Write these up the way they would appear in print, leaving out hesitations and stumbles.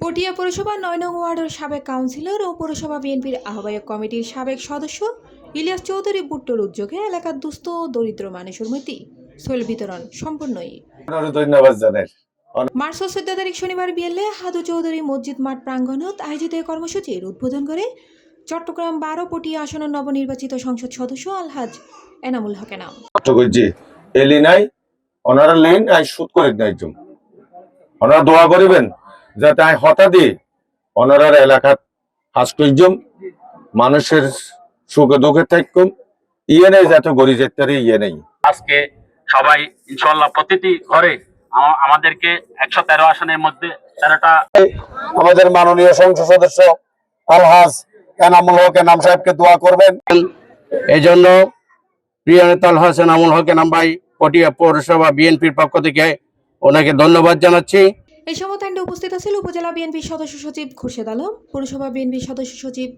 পটিয়া পৌরসভা ৯ নং ওয়ার্ডের সাবেক কাউন্সিলর ও পৌরসভা বিএনপির আহ্বায়ক কমিটির সাবেক সদস্য ইলিয়াস চৌধুরী বুট্টোর উদ্যোগে এলাকার দুস্থ ও দরিদ্র মানুষের মধ্যে শৈল বিতরণ সম্পূর্ণই। ধন্যবাদ জানাই। মার্চ 14 তারিখ শনিবার বিকেলে হাদু চৌধুরী মসজিদ মাঠ প্রাঙ্গণত আয়োজিত এই কর্মসূচির উদ্বোধন করে চট্টগ্রাম 12 পটিয়া আসনের নবনির্বাচিত সংসদ সদস্য আলহাজ এনামুল হক এনাম। এলি নাই ওনারা লেন আই শুট করে নাই জম ওনারা দোয়া করিবেন যাতে আই হঠাৎই ওনারার এলাকার হাসকুইজম মানুষের সুখে দুঃখে থাকুম ইয়ে নেই যাতে গড়ি যেতে ইয়ে নেই। আজকে সবাই ইনশাআল্লাহ প্রতিটি ঘরে আমাদেরকে 113 আসনের মধ্যে 13টা আমাদের মাননীয় সংসদ সদস্য আলহাজ এনামুল হক এনাম সাহেবকে দোয়া করবেন। এই জন্য প্রিয় নেতা আলহাজ এনামুল হক এনাম ভাই পটিয়া পৌরসভা বিএনপির পক্ষ থেকে ওনাকে ধন্যবাদ জানাচ্ছি। এই সময় স্ট্যান্ডে উপস্থিত ছিল উপজেলা বিএনপির সদস্য সচিব খুরশেদ আলম, পৌরসভা বিএনপির সদস্য সচিব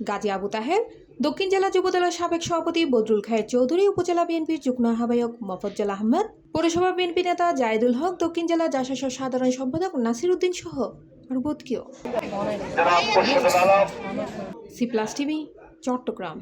গাজী আবু তাহের, দক্ষিণ জেলা যুবদলের সাবেক সভাপতি বদরুল খায়ের চৌধুরী, উপজেলা বিএনপির যুগ্ম আহ্বায়ক মোফাজ্জল আহমেদ, পৌরসভা বিএনপি নেতা জায়েদুল হক, দক্ষিণ জেলা জাসাসের সাধারণ সম্পাদক নাসির উদ্দিন সহ আরো বহুত কেউ। C plus TV, Chittagong.